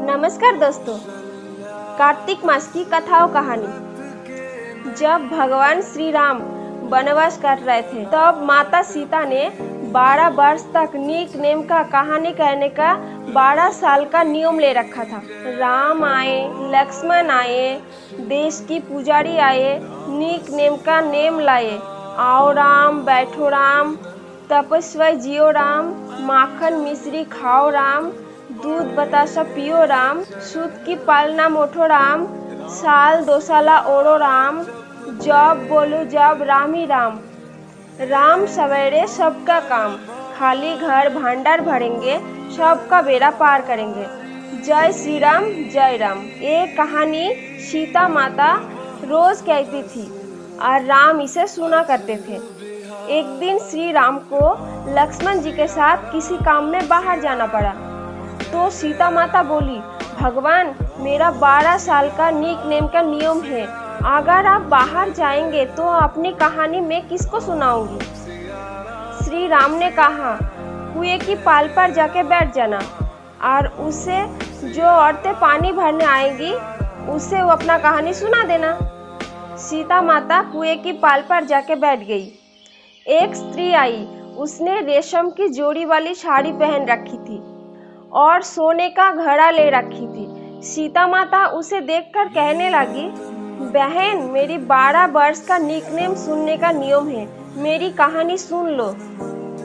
नमस्कार दोस्तों, कार्तिक मास की कथाओं कहानी। जब भगवान श्री राम वनवास कर रहे थे तब माता सीता ने 12 वर्ष तक नीक नेम का कहानी कहने का 12 साल का नियम ले रखा था। राम आए, लक्ष्मण आए, देश की पुजारी आए, नीक नेम का नेम लाए। आओ राम, बैठो राम, तपस्वी जियो राम, माखन मिश्री खाओ राम, दूध बतासा पियो राम, सूत की पालना मोठो राम, साल 2 साला ओढ़ो राम, जब बोलो जब राम ही राम। राम सवेरे सबका काम, खाली घर भांडार भरेंगे, सबका बेड़ा पार करेंगे। जय श्री राम, जय राम। ये कहानी सीता माता रोज कहती थी और राम इसे सुना करते थे। एक दिन श्री राम को लक्ष्मण जी के साथ किसी काम में बाहर जाना पड़ा तो सीता माता बोली, भगवान मेरा 12 साल का नीक नेम का नियम है, अगर आप बाहर जाएंगे तो अपनी कहानी मैं किसको सुनाऊंगी। श्री राम ने कहा, कुएं की पाल पर जाके बैठ जाना और उसे जो औरतें पानी भरने आएगी उसे वो अपना कहानी सुना देना। सीता माता कुएं की पाल पर जाके बैठ गई। एक स्त्री आई, उसने रेशम की जोड़ी वाली साड़ी पहन रखी थी और सोने का घड़ा ले रखी थी। सीता माता उसे देखकर कहने लगी, बहन मेरी 12 वर्ष का निकनेम सुनने का नियम है, मेरी कहानी सुन लो।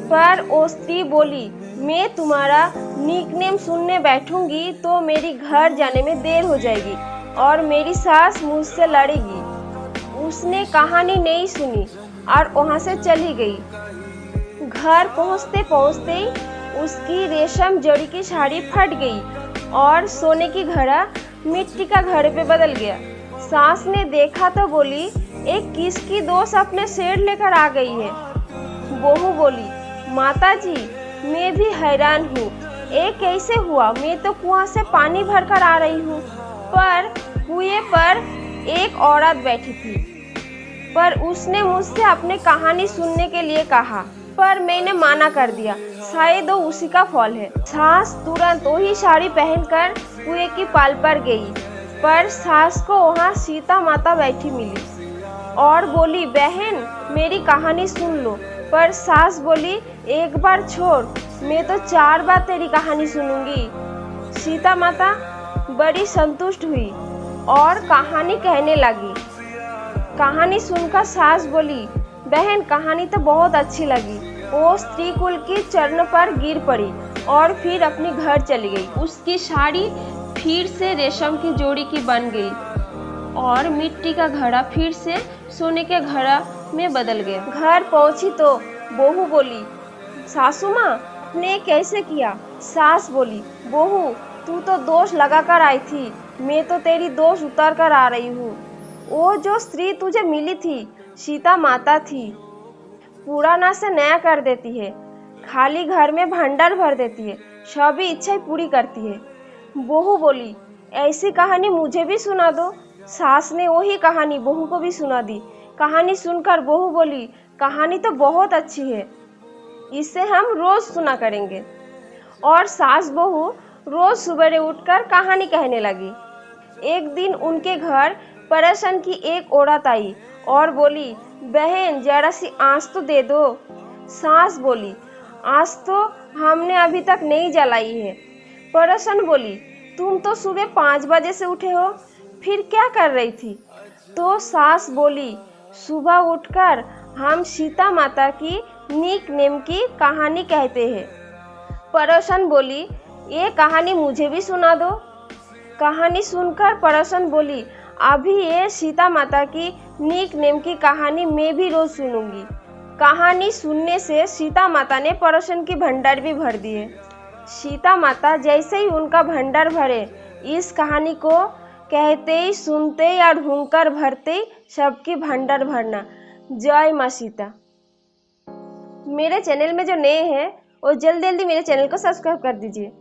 पर वो स्त्री बोली, मैं तुम्हारा निकनेम सुनने बैठूंगी तो मेरी घर जाने में देर हो जाएगी और मेरी सास मुझसे लड़ेगी। उसने कहानी नहीं सुनी और वहाँ से चली गई। घर पहुँचते पहुँचते उसकी रेशम जड़ी की साड़ी फट गई और सोने की घड़ा मिट्टी का घड़े पे बदल गया। सास ने देखा तो बोली, एक किसकी दोस्त अपने शेर लेकर आ गई है। बहू बोली, माता जी मैं भी हैरान हूँ, ये कैसे हुआ, मैं तो कुआं से पानी भरकर आ रही हूँ। पर कुएं पर एक औरत बैठी थी, पर उसने मुझसे अपनी कहानी सुनने के लिए कहा, पर मैंने माना कर दिया, शायद वो उसी का फल है। सास तुरंत वही साड़ी पहनकर कुएं की पाल पर गई, पर सास को वहाँ सीता माता बैठी मिली और बोली, बहन मेरी कहानी सुन लो। पर सास बोली, एक बार छोड़, मैं तो 4 बार तेरी कहानी सुनूंगी। सीता माता बड़ी संतुष्ट हुई और कहानी कहने लगी। कहानी सुनकर सास बोली, बहन कहानी तो बहुत अच्छी लगी। वो स्त्री कुल की चरण पर गिर पड़ी और फिर अपने घर चली गई। उसकी साड़ी फिर से रेशम की जोड़ी की बन गई और मिट्टी का घड़ा फिर से सोने के घड़ा में बदल गया। घर पहुंची तो बहू बोली, सासू माँ ने कैसे किया। सास बोली, बहू तू तो दोष लगा कर आई थी, मैं तो तेरी दोष उतार कर आ रही हूँ। वो जो स्त्री तुझे मिली थी सीता माता थी, पुराना से नया कर देती है, खाली घर में भंडार भर देती है, सभी इच्छाएं पूरी करती है। बहू बोली, ऐसी कहानी मुझे भी सुना दो। सास ने वही कहानी बहू को भी सुना दी। कहानी सुनकर बहू बोली, कहानी तो बहुत अच्छी है, इसे हम रोज सुना करेंगे। और सास बहू रोज सवेरे उठकर कहानी कहने लगी। एक दिन उनके घर परेशान की एक औरत आई और बोली, बहन जरा सी आँच तो दे दो। सास बोली, आँच तो हमने अभी तक नहीं जलाई है। परेशान बोली, तुम तो सुबह 5 बजे से उठे हो, फिर क्या कर रही थी। तो सास बोली, सुबह उठकर हम सीता माता की नीक नेम की कहानी कहते हैं। परेशान बोली, ये कहानी मुझे भी सुना दो। कहानी सुनकर परेशान बोली, अभी ये सीता माता की नीक नेम की कहानी मैं भी रोज सुनूंगी। कहानी सुनने से सीता माता ने परोसन की भंडार भी भर दिए। सीता माता जैसे ही उनका भंडार भरे, इस कहानी को कहते ही सुनते ही और ढूंढकर भरते ही सबकी भंडार भरना। जय माँ सीता। मेरे चैनल में जो नए हैं वो जल्दी जल्दी मेरे चैनल को सब्सक्राइब कर दीजिए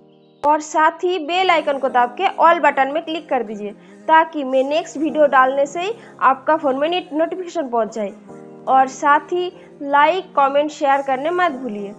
और साथ ही बेल आइकन को दबा के ऑल बटन में क्लिक कर दीजिए ताकि मैं नेक्स्ट वीडियो डालने से ही आपका फ़ोन में नोटिफिकेशन पहुंच जाए। और साथ ही लाइक कमेंट शेयर करने मत भूलिए।